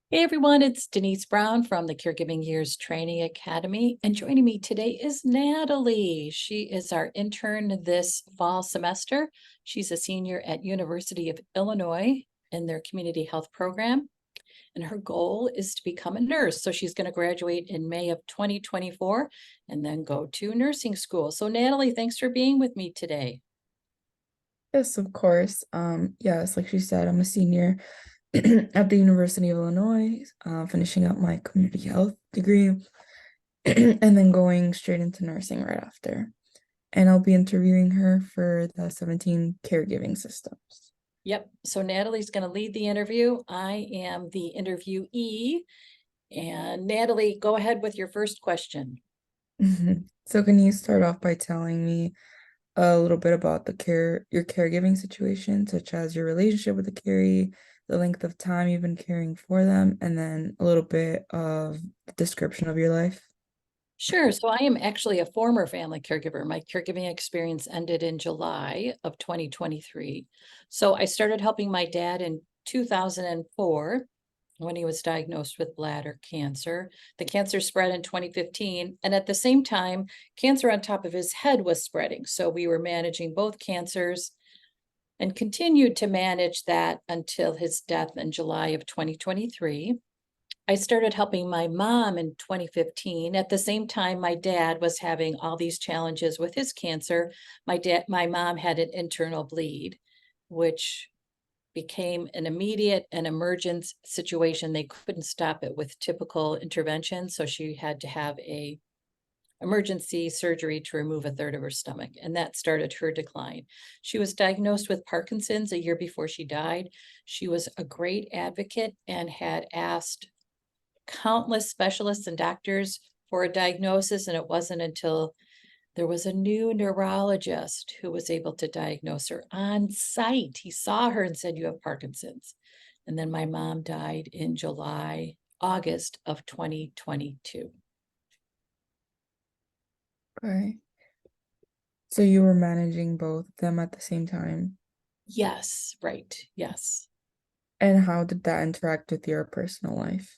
Hey everyone, it's Denise Brown from the Caregiving Years Training Academy, and joining me today is Natalie. She is our intern this fall semester. She's a senior at University of Illinois in their community health program, and her goal is to become a nurse. So she's going to graduate in May of 2024 and then go to nursing school. So Natalie, thanks for being with me today. Yes, of course. Yes, like she said, I'm a senior at the University of Illinois, finishing up my community health degree, and then going straight into nursing right after. And I'll be interviewing her for the 17 caregiving systems. Yep, so Natalie's going to lead the interview. I am the interviewee. And Natalie, go ahead with your first question. So can you start off by telling me a little bit about your caregiving situation, such as your relationship with the caree, the length of time you've been caring for them, and then a little bit of the description of your life? Sure. So I am actually a former family caregiver. My caregiving experience ended in July of 2023. So I started helping my dad in 2004 when he was diagnosed with bladder cancer. The cancer spread in 2015. And at the same time, cancer on top of his head was spreading. So we were managing both cancers and continued to manage that until his death in July of 2023. I started helping my mom in 2015. At the same time, my dad was having all these challenges with his cancer. My mom had an internal bleed, which became an immediate and emergent situation. They couldn't stop it with typical intervention, so she had to have a emergency surgery to remove a third of her stomach, and that started her decline. She was diagnosed with Parkinson's a year before she died. She was a great advocate and had asked countless specialists and doctors for a diagnosis, and it wasn't until there was a new neurologist who was able to diagnose her on site. He saw her and said, "You have Parkinson's." And then my mom died in August of 2022. Okay. So you were managing both of them at the same time. Yes, right. Yes. And how did that interact with your personal life?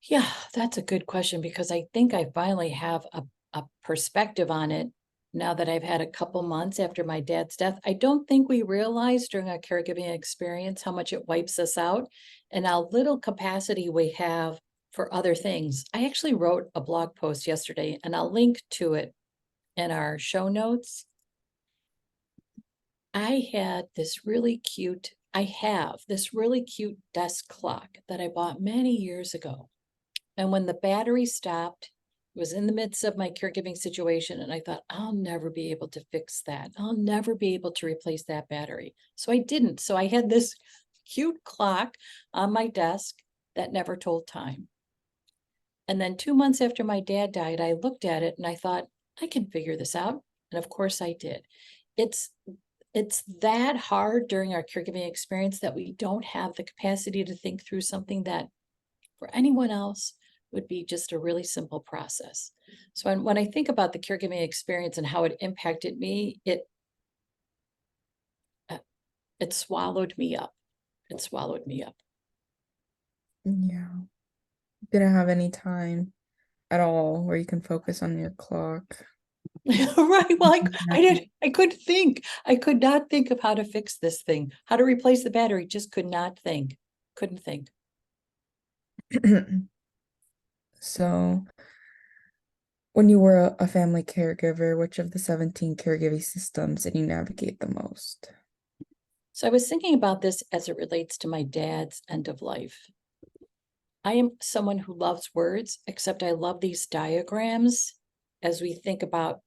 Yeah, that's a good question because I think I finally have a perspective on it now that I've had a couple months after my dad's death. I don't think we realized during our caregiving experience how much it wipes us out and how little capacity we have for other things. I actually wrote a blog post yesterday and I'll link to it in our show notes. I have this really cute desk clock that I bought many years ago. And when the battery stopped, it was in the midst of my caregiving situation. And I thought, I'll never be able to fix that. I'll never be able to replace that battery. So I didn't. So I had this cute clock on my desk that never told time. And then 2 months after my dad died, I looked at it and I thought, I can figure this out. And of course I did. It's it's that hard during our caregiving experience that we don't have the capacity to think through something that for anyone else would be just a really simple process. So when I think about the caregiving experience and how it impacted me, uh, it swallowed me up. It swallowed me up. Yeah. Didn't have any time at all where you can focus on your clock. Right. Well, I couldn't think. I could not think of how to fix this thing, how to replace the battery. Just could not think. Couldn't think. So, when you were a family caregiver, which of the 17 caregiving systems did you navigate the most? So I was thinking about this as it relates to my dad's end of life. I am someone who loves words, except I love these diagrams as we think about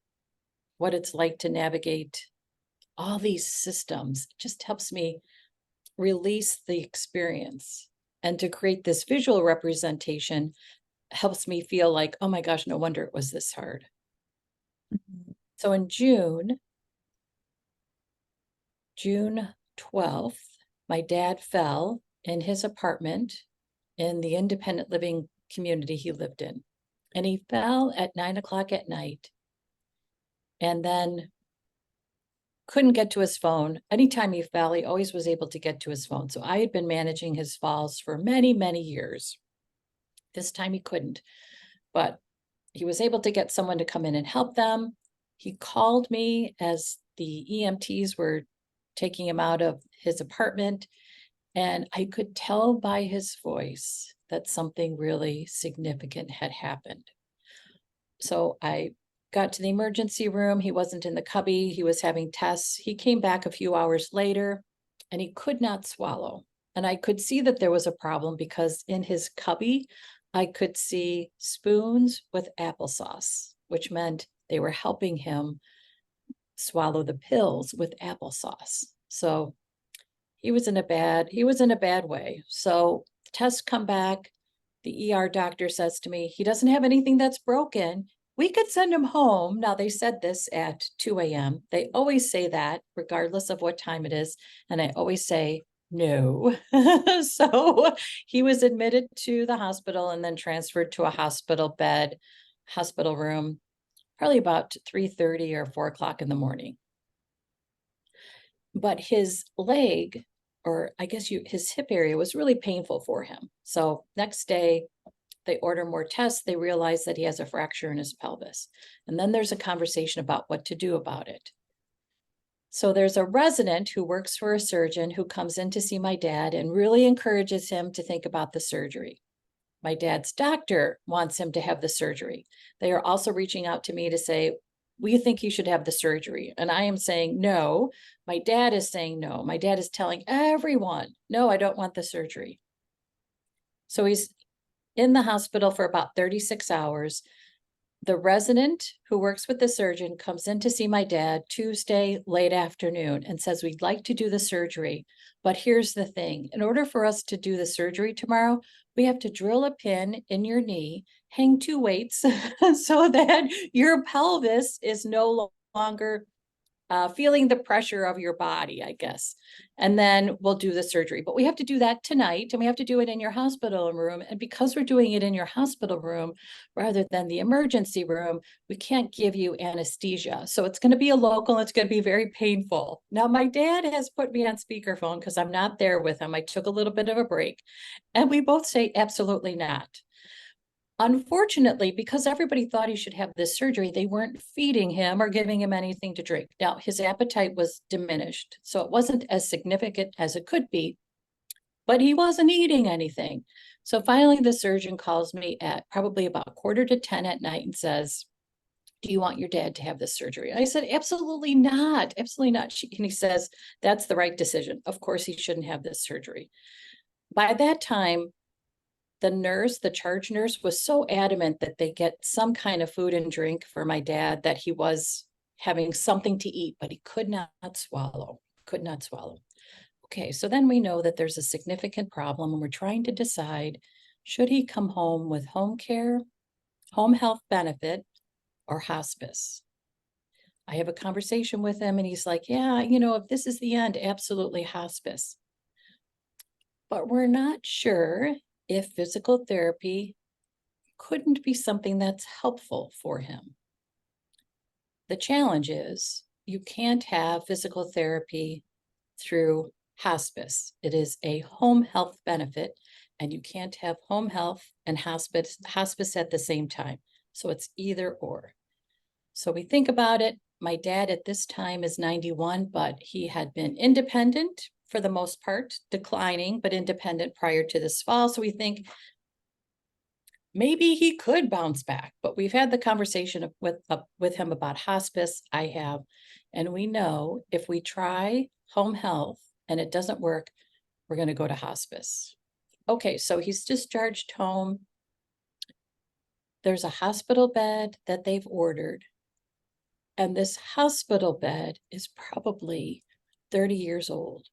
what it's like to navigate all these systems. It just helps me release the experience. And to create this visual representation helps me feel like, oh my gosh, no wonder it was this hard. So in June 12th, my dad fell in his apartment in the independent living community he lived in. And he fell at 9 o'clock at night. And then couldn't get to his phone. Anytime he fell, he always was able to get to his phone. So I had been managing his falls for many, many years. This time he couldn't, but he was able to get someone to come in and help them. He called me as the EMTs were taking him out of his apartment, and I could tell by his voice that something really significant had happened. So I got to the emergency room. He wasn't in the cubby. He was having tests. He came back a few hours later and he could not swallow. And I could see that there was a problem because in his cubby, I could see spoons with applesauce, which meant they were helping him swallow the pills with applesauce. So he was in a bad way. So tests come back. The ER doctor says to me, he doesn't have anything that's broken. We could send him home. Now, they said this at 2 a.m. They always say that, regardless of what time it is. And I always say, no. So he was admitted to the hospital and then transferred to a hospital room, probably about 3:30 or 4 o'clock in the morning. But his leg, or I guess his hip area, was really painful for him. So next day, they order more tests. They realize that he has a fracture in his pelvis. And then there's a conversation about what to do about it. So there's a resident who works for a surgeon who comes in to see my dad and really encourages him to think about the surgery. My dad's doctor wants him to have the surgery. They are also reaching out to me to say, we think he should have the surgery. And I am saying no. My dad is saying no. My dad is telling everyone, no, I don't want the surgery. So he's in the hospital for about 36 hours. The resident who works with the surgeon comes in to see my dad Tuesday late afternoon and says, we'd like to do the surgery. But here's the thing. In order for us to do the surgery tomorrow, we have to drill a pin in your knee, hang 2 weights so that your pelvis is no longer feeling the pressure of your body, I guess. And then we'll do the surgery. But we have to do that tonight, and we have to do it in your hospital room. And because we're doing it in your hospital room rather than the emergency room, we can't give you anesthesia. So it's going to be a local, it's going to be very painful. Now, my dad has put me on speakerphone because I'm not there with him. I took a little bit of a break, and we both say absolutely not. Unfortunately, because everybody thought he should have this surgery, they weren't feeding him or giving him anything to drink. Now, his appetite was diminished, so it wasn't as significant as it could be, but he wasn't eating anything. So finally, the surgeon calls me at probably about 9:45 at night and says, do you want your dad to have this surgery? I said, absolutely not. Absolutely not. And he says, that's the right decision. Of course, he shouldn't have this surgery. By that time, the charge nurse, was so adamant that they get some kind of food and drink for my dad that he was having something to eat, but he could not swallow. Okay, so then we know that there's a significant problem and we're trying to decide, should he come home with home care, home health benefit, or hospice? I have a conversation with him and he's like, yeah, if this is the end, absolutely hospice. But we're not sure if physical therapy couldn't be something that's helpful for him. The challenge is you can't have physical therapy through hospice. It is a home health benefit, and you can't have home health and hospice at the same time. So it's either or. So we think about it. My dad at this time is 91, but he had been independent for the most part, declining, but independent prior to this fall. So we think maybe he could bounce back, but we've had the conversation with him about hospice. I have, and we know if we try home health and it doesn't work, we're going to go to hospice. Okay, so he's discharged home. There's a hospital bed that they've ordered, and this hospital bed is probably 30 years old.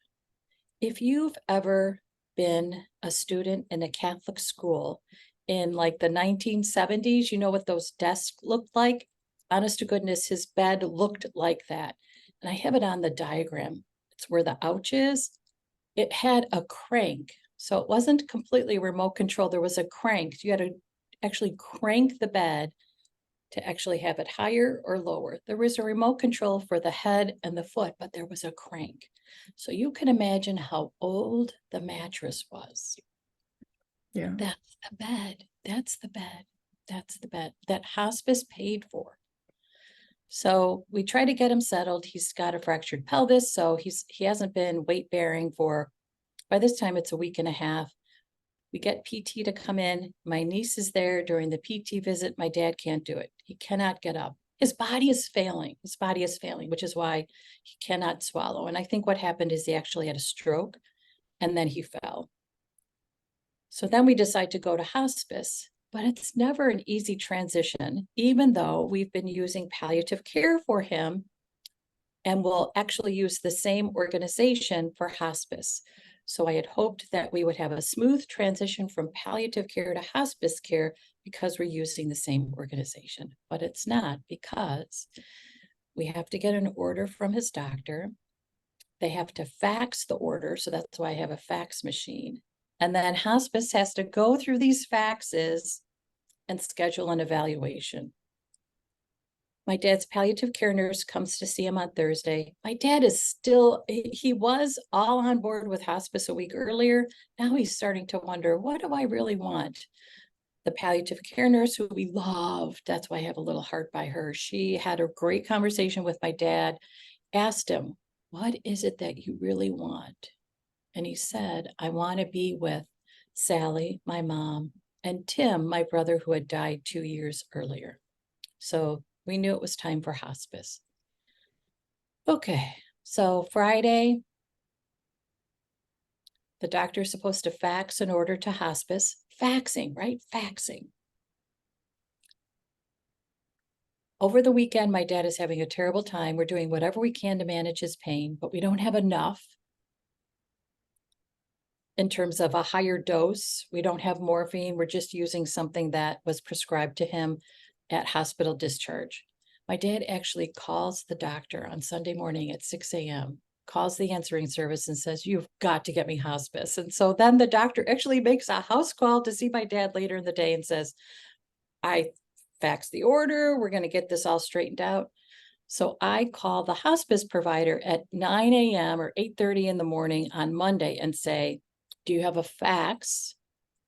If you've ever been a student in a Catholic school in like the 1970s, you know what those desks looked like? Honest to goodness, his bed looked like that. And I have it on the diagram. It's where the ouch is. It had a crank. So it wasn't completely remote control. There was a crank. You had to actually crank the bed to actually have it higher or lower. There was a remote control for the head and the foot, but there was a crank. So you can imagine how old the mattress was. Yeah. That's the bed. That's the bed. That's the bed that hospice paid for. So we try to get him settled. He's got a fractured pelvis, so he hasn't been weight bearing for, by this time it's a week and a half. We get PT to come in. My niece is there during the PT visit. My dad can't do it. He cannot get up. His body is failing. His body is failing, which is why he cannot swallow. And I think what happened is he actually had a stroke and then he fell. So then we decide to go to hospice, but it's never an easy transition, even though we've been using palliative care for him and we'll actually use the same organization for hospice. So I had hoped that we would have a smooth transition from palliative care to hospice care because we're using the same organization, but it's not, because we have to get an order from his doctor. They have to fax the order, so that's why I have a fax machine. And then hospice has to go through these faxes and schedule an evaluation. My dad's palliative care nurse comes to see him on Thursday. My dad is still, he was all on board with hospice a week earlier. Now he's starting to wonder, what do I really want? The palliative care nurse, who we loved, that's why I have a little heart by her. She had a great conversation with my dad, asked him, what is it that you really want? And he said, I want to be with Sally, my mom, and Tim, my brother, who had died 2 years earlier. So we knew it was time for hospice. Okay, so Friday, the doctor's supposed to fax an order to hospice. Faxing, right? Faxing. Over the weekend, my dad is having a terrible time. We're doing whatever we can to manage his pain, but we don't have enough in terms of a higher dose. We don't have morphine. We're just using something that was prescribed to him at hospital discharge. My dad actually calls the doctor on Sunday morning at 6 a.m., calls the answering service and says, you've got to get me hospice. And so then the doctor actually makes a house call to see my dad later in the day and says, I faxed the order. We're going to get this all straightened out. So I call the hospice provider at 9 a.m. or 8:30 in the morning on Monday and say, do you have a fax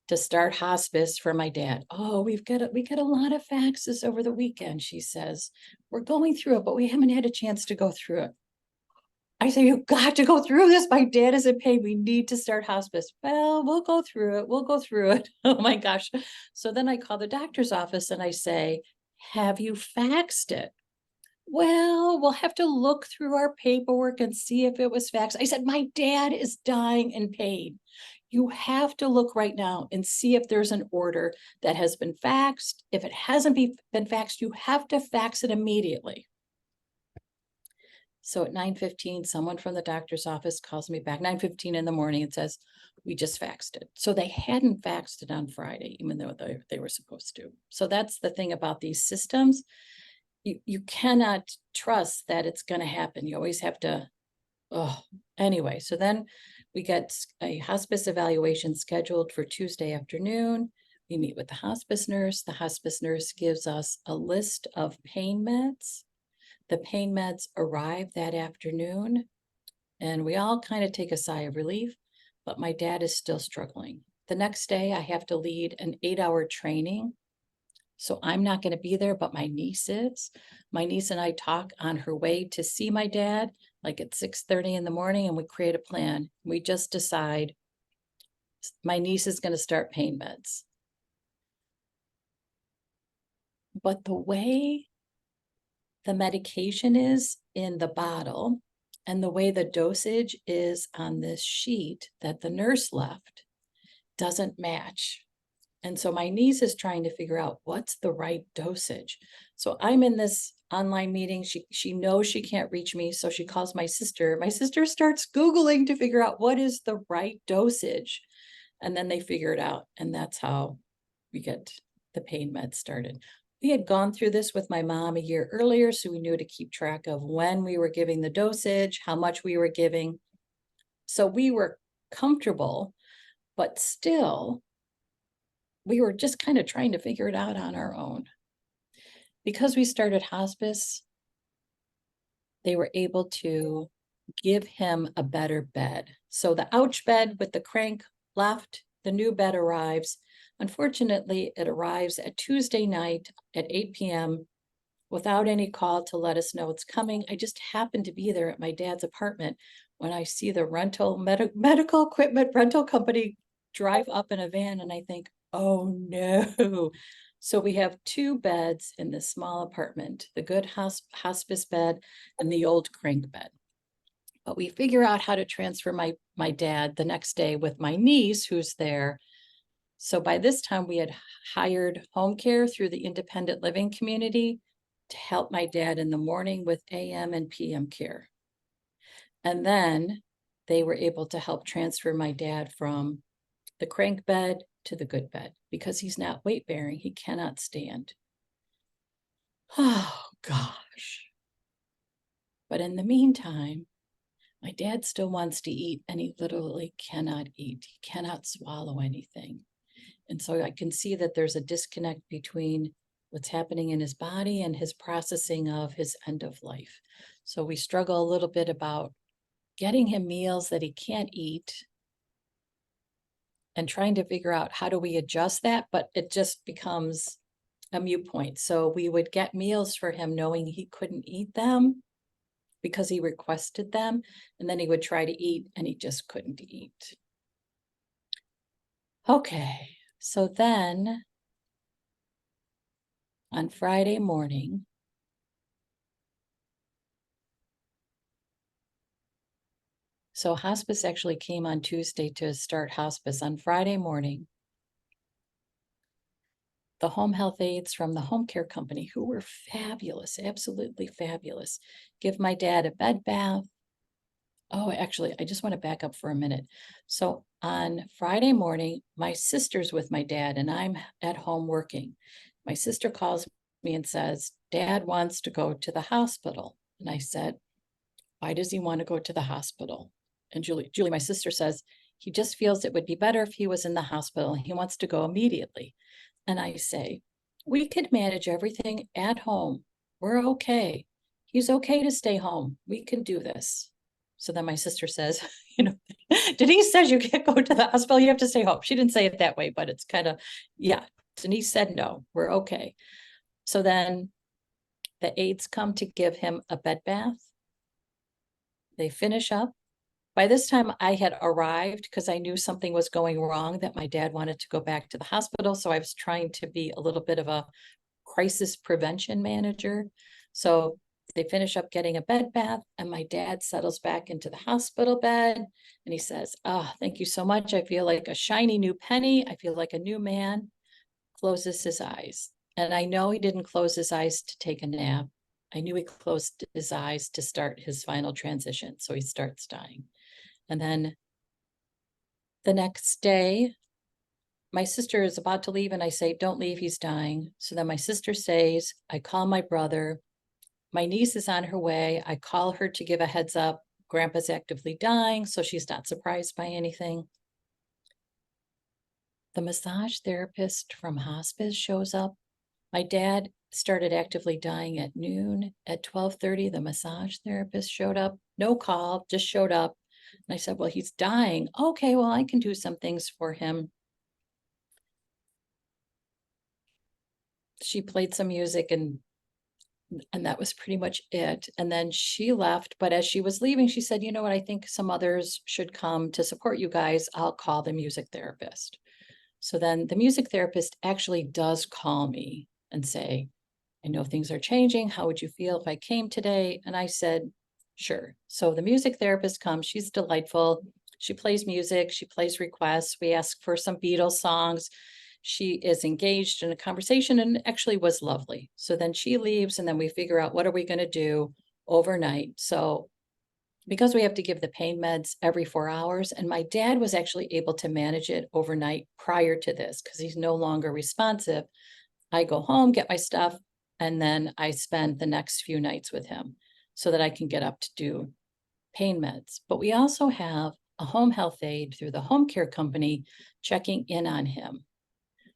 to start hospice for my dad? Oh, we get a lot of faxes over the weekend, she says. We're going through it, but we haven't had a chance to go through it. I say, you've got to go through this. My dad is in pain. We need to start hospice. Well, we'll go through it. We'll go through it. Oh my gosh. So then I call the doctor's office and I say, have you faxed it? Well, we'll have to look through our paperwork and see if it was faxed. I said, my dad is dying in pain. You have to look right now and see if there's an order that has been faxed. If it hasn't been faxed, you have to fax it immediately. So at 9:15, someone from the doctor's office calls me back, 9:15 in the morning, and says, we just faxed it. So they hadn't faxed it on Friday, even though they were supposed to. So that's the thing about these systems. You cannot trust that it's going to happen. You always have to, anyway. So then we get a hospice evaluation scheduled for Tuesday afternoon. We meet with the hospice nurse. The hospice nurse gives us a list of pain meds. The pain meds arrive that afternoon, and we all kind of take a sigh of relief, but my dad is still struggling. The next day, I have to lead an 8-hour training. So I'm not going to be there, but my niece is. My niece and I talk on her way to see my dad, like at 6:30 in the morning, and we create a plan. We just decide my niece is going to start pain meds. But the way the medication is in the bottle and the way the dosage is on this sheet that the nurse left doesn't match. And so my niece is trying to figure out what's the right dosage. So I'm in this online meeting. She knows she can't reach me. So she calls my sister. My sister starts Googling to figure out what is the right dosage. And then they figure it out. And that's how we get the pain meds started. We had gone through this with my mom a year earlier, so we knew to keep track of when we were giving the dosage, how much we were giving. So we were comfortable, but still, we were just kind of trying to figure it out on our own. because we started hospice, they were able to give him a better bed. So the ouch bed with the crank left, the new bed arrives. Unfortunately, it arrives at Tuesday night at 8 p.m. without any call to let us know it's coming. I just happened to be there at my dad's apartment when I see the medical equipment rental company drive up in a van, and I think, oh no. So we have two beds in this small apartment, the good hospice bed and the old crank bed. But we figure out how to transfer my dad the next day with my niece who's there. So by this time we had hired home care through the independent living community to help my dad in the morning with AM and PM care. And then they were able to help transfer my dad from the crank bed to the good bed because he's not weight bearing. He cannot stand. Oh gosh. But in the meantime, my dad still wants to eat and he literally cannot eat. He cannot swallow anything. And so I can see that there's a disconnect between what's happening in his body and his processing of his end of life. So we struggle a little bit about getting him meals that he can't eat and trying to figure out how do we adjust that, but it just becomes a moot point. So we would get meals for him knowing he couldn't eat them because he requested them, and then he would try to eat and he just couldn't eat. Okay, so then on Friday morning, so hospice actually came on Tuesday to start hospice. On Friday morning, the home health aides from the home care company, who were fabulous, absolutely fabulous, give my dad a bed bath. Oh, actually, I just want to back up for a minute. So on Friday morning, my sister's with my dad and I'm at home working. My sister calls me and says, Dad wants to go to the hospital. And I said, why does he want to go to the hospital? And Julie, my sister says, he just feels it would be better if he was in the hospital. He wants to go immediately. And I say, we could manage everything at home. We're okay. He's okay to stay home. We can do this. So then my sister says, Denise says you can't go to the hospital. You have to stay home. She didn't say it that way, but it's kind of, yeah. Denise said, no, we're okay. So then the aides come to give him a bed bath. They finish up. By this time I had arrived because I knew something was going wrong, that my dad wanted to go back to the hospital. So I was trying to be a little bit of a crisis prevention manager. So they finish up getting a bed bath and my dad settles back into the hospital bed and he says, oh, thank you so much. I feel like a shiny new penny. I feel like a new man. Closes his eyes. And I know he didn't close his eyes to take a nap. I knew he closed his eyes to start his final transition. So he starts dying. And then the next day, my sister is about to leave and I say, don't leave, he's dying. So then my sister says, I call my brother. My niece is on her way. I call her to give a heads up. Grandpa's actively dying, so she's not surprised by anything. The massage therapist from hospice shows up. My dad started actively dying at noon. At 12:30, the massage therapist showed up. No call, just showed up. And I said, well, he's dying. Okay, well, I can do some things for him. She played some music and that was pretty much it. And then she left. But as she was leaving, she said, you know what, I think some others should come to support you guys. I'll call the music therapist. So then the music therapist actually does call me and say, I know things are changing. How would you feel if I came today? And I said, sure. So the music therapist comes. She's delightful. She plays music. She plays requests. We ask for some Beatles songs. She is engaged in a conversation and actually was lovely. So then she leaves and then we figure out what are we going to do overnight. So because we have to give the pain meds every 4 hours, and my dad was actually able to manage it overnight prior to this because he's no longer responsive. I go home, get my stuff, and then I spend the next few nights with him so that I can get up to do pain meds. But we also have a home health aide through the home care company checking in on him.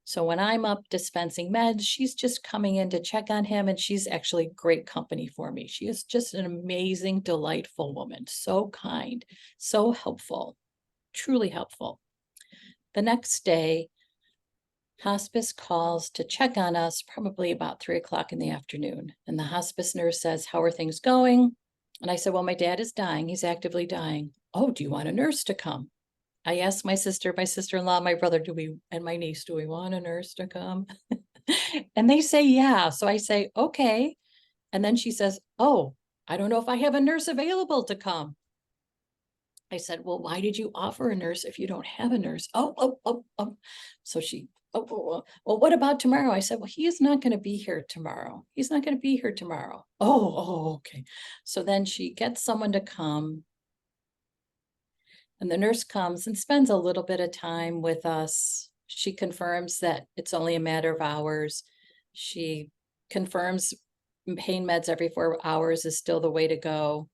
So when I'm up dispensing meds, she's just coming in to check on him, and she's actually great company for me. She is just an amazing, delightful woman, so kind, so helpful, truly helpful. The next day, hospice calls to check on us, probably about 3 o'clock in the afternoon. And the hospice nurse says, "How are things going?" And I said, "Well, my dad is dying. He's actively dying." "Oh, do you want a nurse to come?" I asked my sister, my sister-in-law, my brother, and my niece, "Do we want a nurse to come?" And they say, "Yeah." So I say, "Okay." And then she says, "Oh, I don't know if I have a nurse available to come." I said, "Well, why did you offer a nurse if you don't have a nurse?" Oh. So she, well, what about tomorrow?" I said, "Well, he is not going to be here tomorrow. He's not going to be here tomorrow." Okay. So then she gets someone to come, and the nurse comes and spends a little bit of time with us. She confirms that it's only a matter of hours. She confirms pain meds every 4 hours is still the way to go.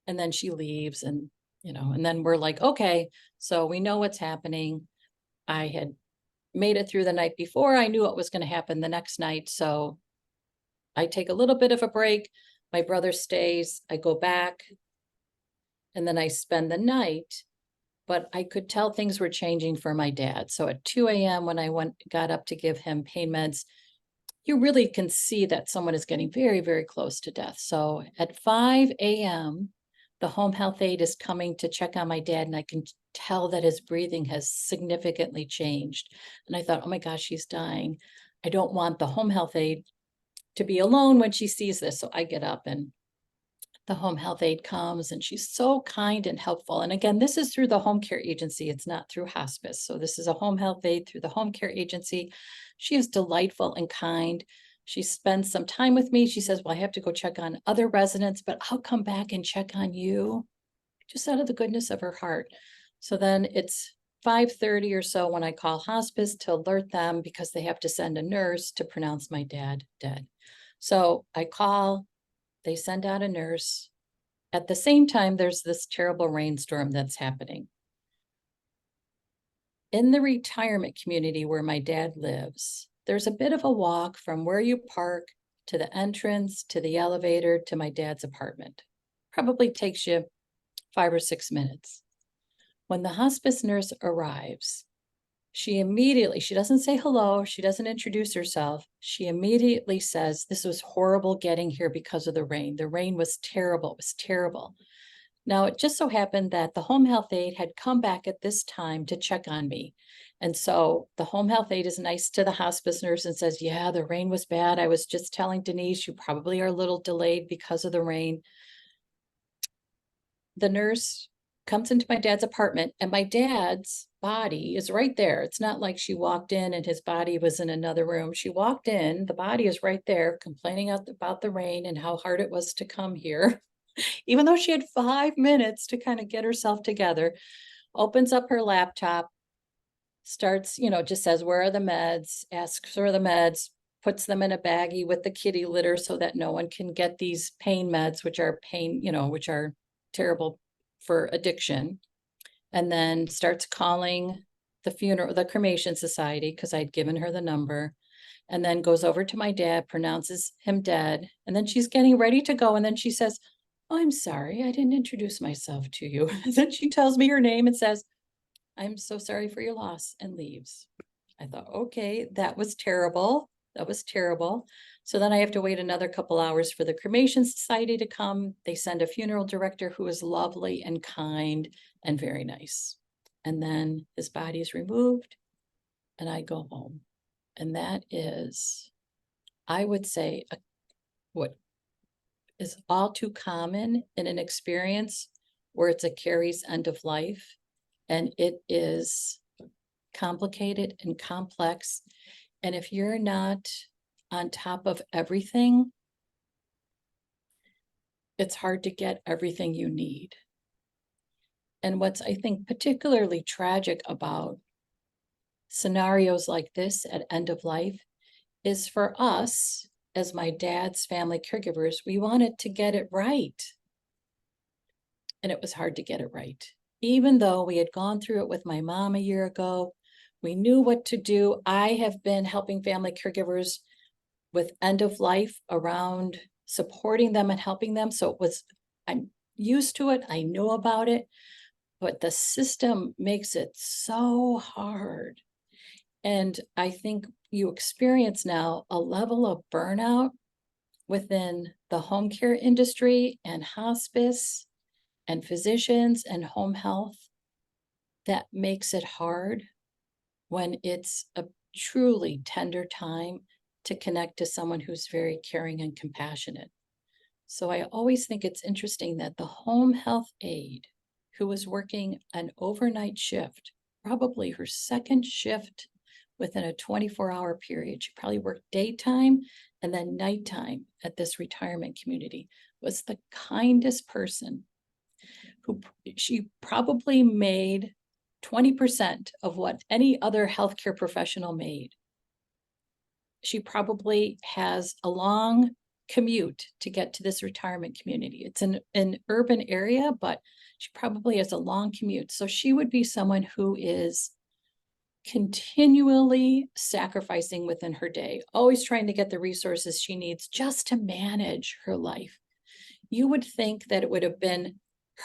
And then she leaves, and then we're like, okay, so we know what's happening. I had made it through the night before. I knew what was going to happen the next night. So I take a little bit of a break. My brother stays. I go back, and then I spend the night. But I could tell things were changing for my dad. So at 2 a.m. when I got up to give him pain meds, you really can see that someone is getting very, very close to death. So at 5 a.m., the home health aide is coming to check on my dad, and I can tell that his breathing has significantly changed. And I thought, oh my gosh, he's dying. I don't want the home health aide to be alone when she sees this. So I get up, and the home health aide comes, and she's so kind and helpful. And again, this is through the home care agency. It's not through hospice. So this is a home health aide through the home care agency. She is delightful and kind. She spends some time with me. She says, "Well, I have to go check on other residents, but I'll come back and check on you," just out of the goodness of her heart. So then it's 5:30 or so when I call hospice to alert them, because they have to send a nurse to pronounce my dad dead. So I call, they send out a nurse. At the same time, there's this terrible rainstorm that's happening. In the retirement community where my dad lives, there's a bit of a walk from where you park to the entrance, to the elevator, to my dad's apartment. Probably takes you 5 or 6 minutes. When the hospice nurse arrives, she doesn't say hello, she doesn't introduce herself. She immediately says, "This was horrible getting here because of the rain. The rain was terrible. It was terrible." Now, it just so happened that the home health aide had come back at this time to check on me. And so the home health aide is nice to the hospice nurse and says, "Yeah, the rain was bad. I was just telling Denise, you probably are a little delayed because of the rain." The nurse comes into my dad's apartment, and my dad's body is right there. It's not like she walked in and his body was in another room. She walked in, the body is right there, complaining about the rain and how hard it was to come here. Even though she had 5 minutes to kind of get herself together, opens up her laptop, starts, just says, "Where are the meds?" Asks for the meds, puts them in a baggie with the kitty litter so that no one can get these pain meds, which are which are terrible for addiction. And then starts calling the cremation society, because I'd given her the number, and then goes over to my dad, pronounces him dead. And then she's getting ready to go. And then she says, "Oh, I'm sorry, I didn't introduce myself to you." And then she tells me her name and says, "I'm so sorry for your loss," and leaves. I thought, okay, that was terrible. That was terrible. So then I have to wait another couple hours for the cremation society to come. They send a funeral director who is lovely and kind and very nice. And then his body is removed, and I go home. And that is, I would say, what is all too common in an experience where it's a Caree's end of life, and it is complicated and complex. And if you're not on top of everything, it's hard to get everything you need. And what's, I think, particularly tragic about scenarios like this at end of life is, for us, as my dad's family caregivers, we wanted to get it right. And it was hard to get it right. Even though we had gone through it with my mom a year ago, We knew what to do. I have been helping family caregivers with end of life around supporting them and helping them. So I'm used to it. I know about it, but the system makes it so hard. And I think you experience now a level of burnout within the home care industry and hospice and physicians and home health that makes it hard when it's a truly tender time to connect to someone who's very caring and compassionate. So I always think it's interesting that the home health aide who was working an overnight shift, probably her second shift within a 24-hour period, she probably worked daytime and then nighttime at this retirement community, was the kindest person. She probably made 20% of what any other healthcare professional made. She probably has a long commute to get to this retirement community. It's an urban area, but she probably has a long commute. So she would be someone who is continually sacrificing within her day, always trying to get the resources she needs just to manage her life. You would think that it would have been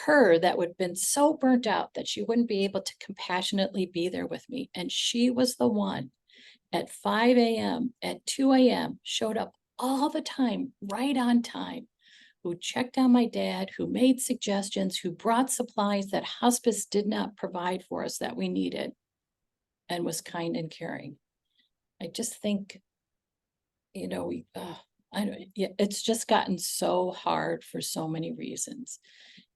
her that would have been so burnt out that she wouldn't be able to compassionately be there with me. And she was the one at 5 a.m., at 2 a.m., showed up all the time, right on time, who checked on my dad, who made suggestions, who brought supplies that hospice did not provide for us that we needed, and was kind and caring. I just think, I don't, yeah, it's just gotten so hard for so many reasons.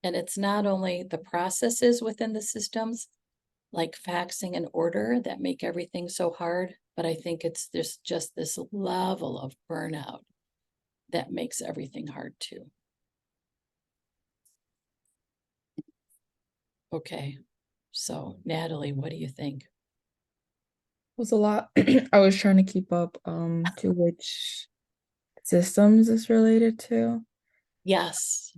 And it's not only the processes within the systems, like faxing an order, that make everything so hard, but I think it's just this level of burnout that makes everything hard too. Okay, so Natalie, what do you think? Was a lot. I was trying to keep up to which systems is related to. Yes,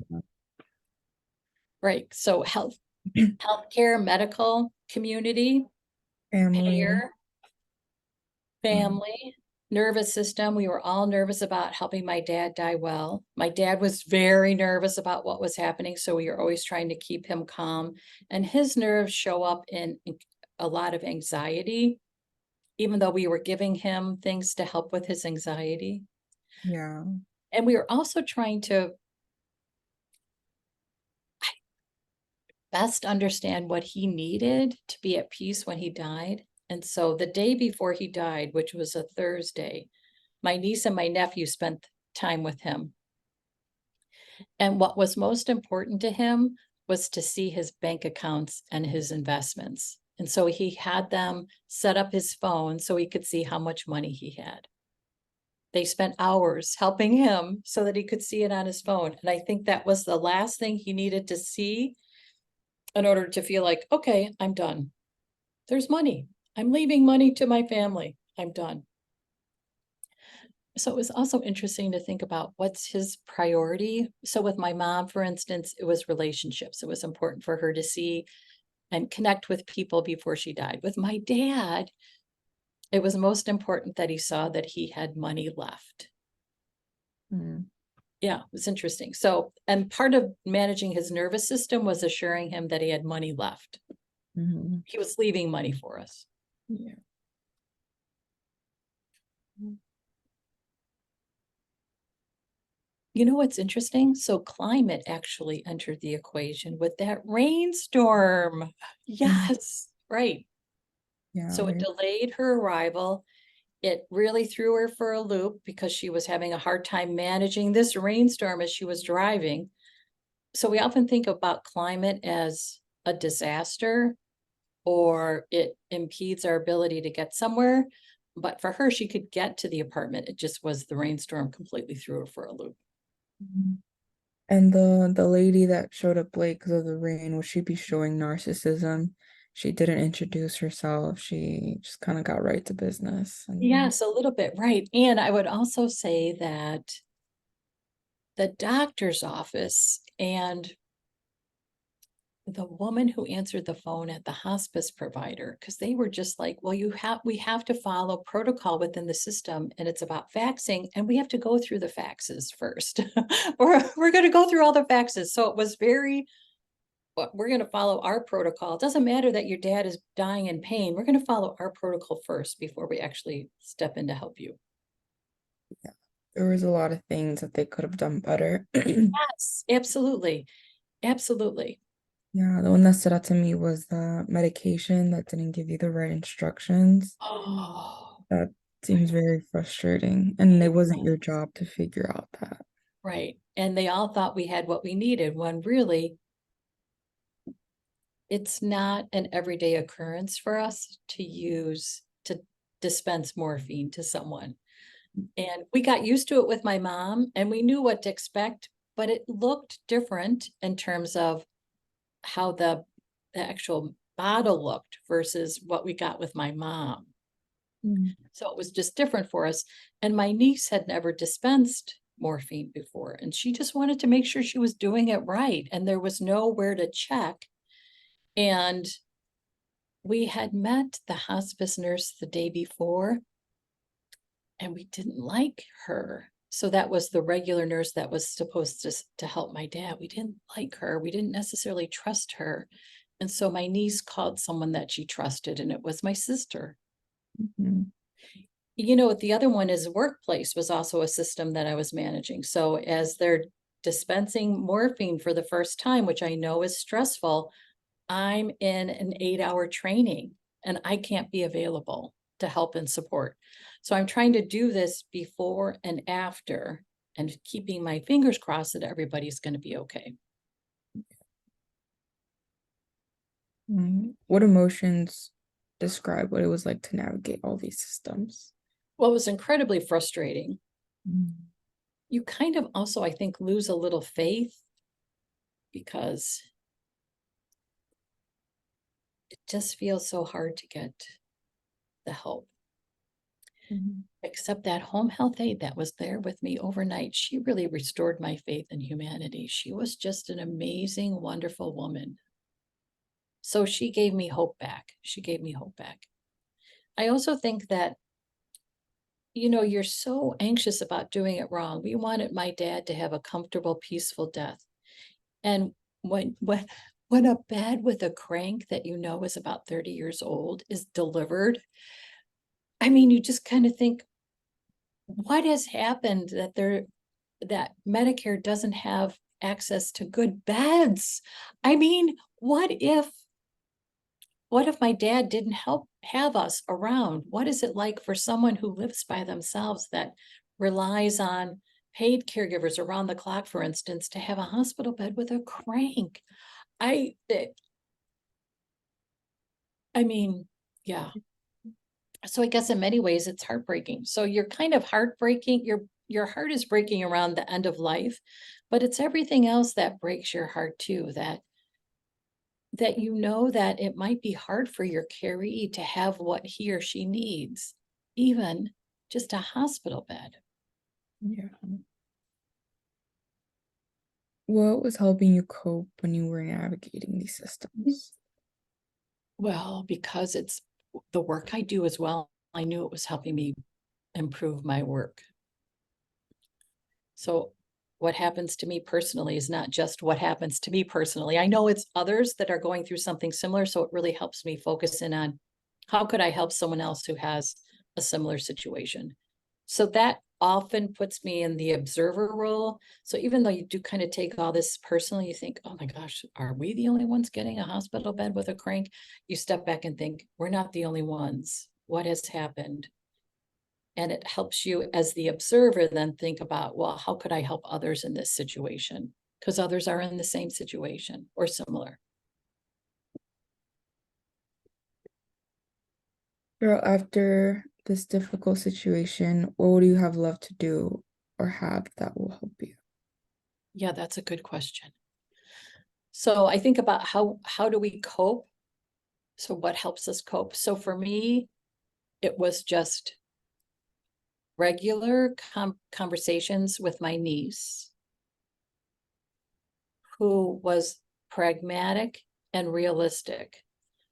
right. So healthcare, medical, community, Family. payer, family, nervous system. We were all nervous about helping my dad die well. My dad was very nervous about what was happening, so we were always trying to keep him calm. And his nerves show up in a lot of anxiety, even though we were giving him things to help with his anxiety. Yeah. And we were also trying to best understand what he needed to be at peace when he died. And so the day before he died, which was a Thursday, my niece and my nephew spent time with him. And what was most important to him was to see his bank accounts and his investments. And so he had them set up his phone so he could see how much money he had. They spent hours helping him so that he could see it on his phone. And I think that was the last thing he needed to see in order to feel like, okay, I'm done. There's money. I'm leaving money to my family. I'm done. So it was also interesting to think about what's his priority. So with my mom, for instance, it was relationships. It was important for her to see and connect with people before she died. With my dad, it was most important that he saw that he had money left. Mm. Yeah, it was interesting. So, and part of managing his nervous system was assuring him that he had money left. Mhm. He was leaving money for us. Yeah. You know what's interesting? So climate actually entered the equation with that rainstorm. Yes, right. Yeah, So it right. delayed her arrival. It really threw her for a loop because she was having a hard time managing this rainstorm as she was driving. So we often think about climate as a disaster or it impedes our ability to get somewhere. But for her, she could get to the apartment. It just was the rainstorm completely threw her for a loop. Mhm. And the lady that showed up late because of the rain, would she be showing narcissism? She didn't introduce herself. She just kind of got right to business. And Yes, a little bit, right. And I would also say that the doctor's office and the woman who answered the phone at the hospice provider, because they were just like, well, we have to follow protocol within the system, and it's about faxing, and we have to go through the faxes first. Or we're going to go through all the faxes. So it was very, we're going to follow our protocol. It doesn't matter that your dad is dying in pain. We're going to follow our protocol first before we actually step in to help you. There was a lot of things that they could have done better. Yes, absolutely. Absolutely. Yeah, the one that stood out to me was the medication that didn't give you the right instructions. Oh, That seems very frustrating, and it wasn't your job to figure out that. right. And they all thought we had what we needed, when really it's not an everyday occurrence for us to use to dispense morphine to someone. And we got used to it with my mom, and we knew what to expect, but it looked different in terms of how the actual bottle looked versus what we got with my mom. Mm. So it was just different for us. And my niece had never dispensed morphine before, and she just wanted to make sure she was doing it right. And there was nowhere to check. And we had met the hospice nurse the day before, and we didn't like her. So that was the regular nurse that was supposed to help my dad. We didn't like her. We didn't necessarily trust her. And so my niece called someone that she trusted, and it was my sister. Mhm. You know, the other one is workplace was also a system that I was managing. So as they're dispensing morphine for the first time, which I know is stressful, I'm in an 8-hour training and I can't be available to help and support. So I'm trying to do this before and after, and keeping my fingers crossed that everybody's going to be okay. What emotions describe what it was like to navigate all these systems? Well, it was incredibly frustrating. Mm. You kind of also, I think, lose a little faith because it just feels so hard to get the help. Mhm. Except that home health aide that was there with me overnight, she really restored my faith in humanity. She was just an amazing, wonderful woman. So she gave me hope back. She gave me hope back. I also think that, you know, you're so anxious about doing it wrong. We wanted my dad to have a comfortable, peaceful death. And when a bed with a crank that you know is about 30 years old is delivered, I mean, you just kind of think, what has happened that Medicare doesn't have access to good beds? I mean, what if my dad didn't have us around? What is it like for someone who lives by themselves that relies on paid caregivers around the clock, for instance, to have a hospital bed with a crank? I eh, I mean, yeah. So I guess in many ways it's heartbreaking. So you're kind of heartbreaking, your heart is breaking around the end of life, but it's everything else that breaks your heart too, that you know that it might be hard for your caree to have what he or she needs, even just a hospital bed. Yeah. What was helping you cope when you were navigating these systems? Well, because it's the work I do as well, I knew it was helping me improve my work. So what happens to me personally is not just what happens to me personally. I know it's others that are going through something similar, so it really helps me focus in on how could I help someone else who has a similar situation. So that often puts me in the observer role. So even though you do kind of take all this personally, you think, oh my gosh, are we the only ones getting a hospital bed with a crank? You step back and think, we're not the only ones. What has happened? And it helps you as the observer then think about, well, how could I help others in this situation? Because others are in the same situation or similar. Girl, after this difficult situation, what would you have loved to do or have that will help you? Yeah, that's a good question. So I think about how do we cope? So what helps us cope? So for me, it was just regular conversations with my niece, who was pragmatic and realistic.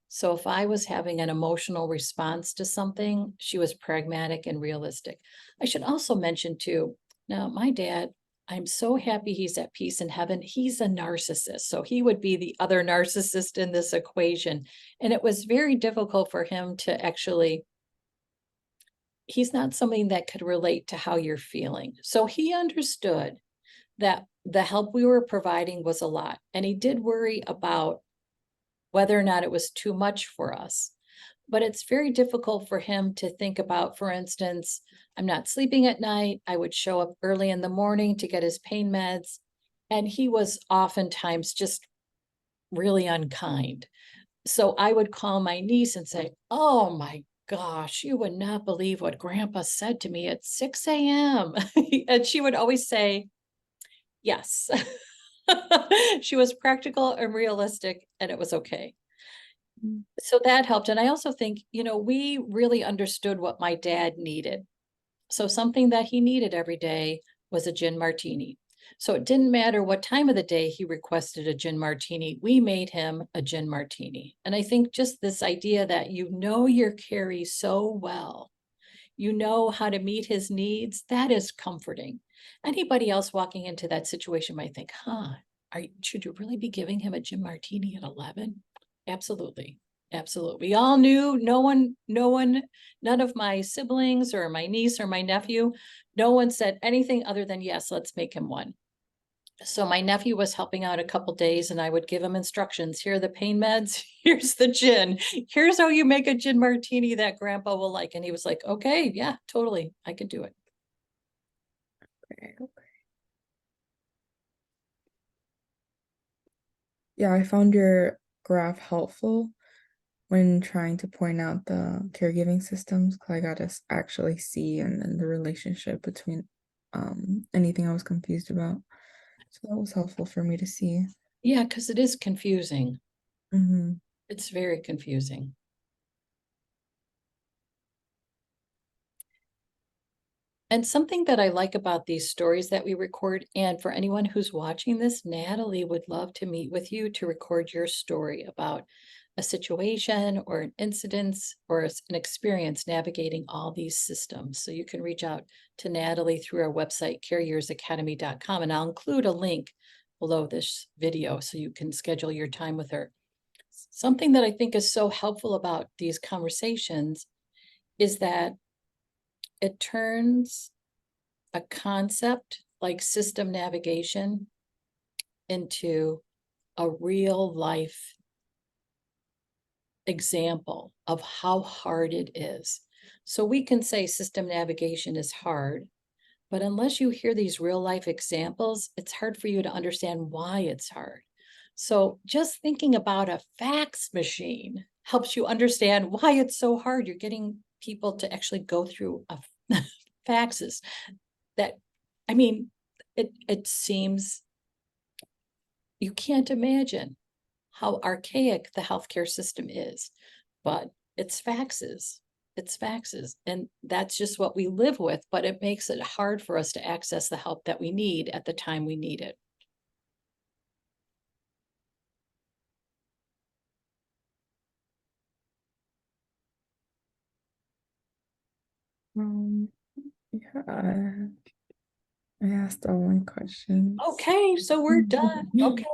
So if I was having an emotional response to something, she was pragmatic and realistic. I should also mention too, now my dad, I'm so happy he's at peace in heaven. He's a narcissist. So he would be the other narcissist in this equation. And it was very difficult for him to actually, he's not something that could relate to how you're feeling. So he understood that the help we were providing was a lot. And he did worry about whether or not it was too much for us. But it's very difficult for him to think about, for instance, I'm not sleeping at night. I would show up early in the morning to get his pain meds. And he was oftentimes just really unkind. So I would call my niece and say, "Oh my gosh, you would not believe what grandpa said to me at 6 a.m." And she would always say, yes. She was practical and realistic, and it was okay. Mm. So that helped. And I also think, we really understood what my dad needed. So something that he needed every day was a gin martini. So it didn't matter what time of the day he requested a gin martini, we made him a gin martini. And I think just this idea that your Caree so well, you know how to meet his needs, that is comforting. Anybody else walking into that situation might think, should you really be giving him a gin martini at 11? Absolutely. Absolutely. We all knew, none of my siblings or my niece or my nephew, no one said anything other than, yes, let's make him one. So my nephew was helping out a couple days and I would give him instructions. Here are the pain meds. Here's the gin. Here's how you make a gin martini that grandpa will like. And he was like, okay, yeah, totally. I could do it. Okay. Yeah, I found your graph helpful when trying to point out the caregiving systems, because I got to actually see and the relationship between anything I was confused about. So that was helpful for me to see. Yeah, because it is confusing. Mm-hmm. It's very confusing. And something that I like about these stories that we record, and for anyone who's watching this, Natalie would love to meet with you to record your story about a situation or an incident or an experience navigating all these systems. So you can reach out to Natalie through our website, careyersacademy.com, and I'll include a link below this video so you can schedule your time with her. Something that I think is so helpful about these conversations is that it turns a concept like system navigation into a real life example of how hard it is. So we can say system navigation is hard, but unless you hear these real life examples, it's hard for you to understand why it's hard. So just thinking about a fax machine helps you understand why it's so hard. You're getting people to actually go through faxes that, I mean, it seems, you can't imagine how archaic the healthcare system is, but it's faxes. It's faxes. And that's just what we live with, but it makes it hard for us to access the help that we need at the time we need it. Um, yeah, I asked all my questions. Okay, so we're done. Okay.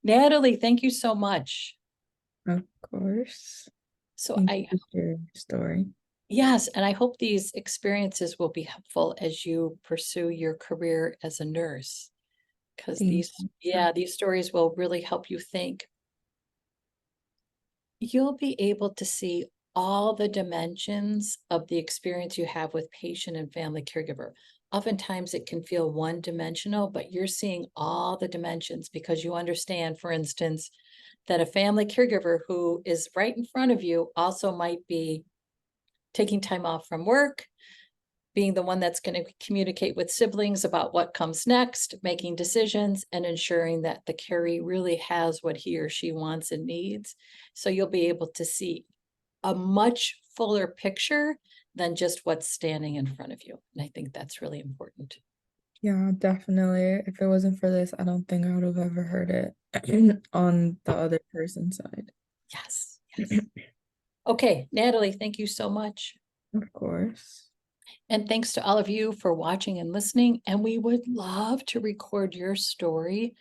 Natalie, thank you so much. Of course. So Thank you for sharing your story. yes, and I hope these experiences will be helpful as you pursue your career as a nurse. Because Thank you. these stories will really help you think. You'll be able to see all the dimensions of the experience you have with patient and family caregiver. Oftentimes it can feel one-dimensional, but you're seeing all the dimensions because you understand, for instance, that a family caregiver who is right in front of you also might be taking time off from work, being the one that's going to communicate with siblings about what comes next, making decisions, and ensuring that the Caree really has what he or she wants and needs. So you'll be able to see a much fuller picture than just what's standing in front of you. And I think that's really important. Yeah, definitely. If it wasn't for this, I don't think I would have ever heard it on the other person's side. Yes, yes. Okay, Natalie, thank you so much. Of course. And thanks to all of you for watching and listening. And we would love to record your story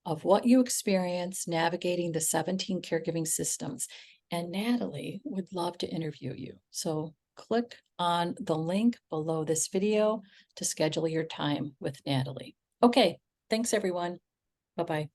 of what you experienced navigating the 17 caregiving systems. And Natalie would love to interview you. So click on the link below this video to schedule your time with Natalie. Okay, thanks everyone. Bye-bye.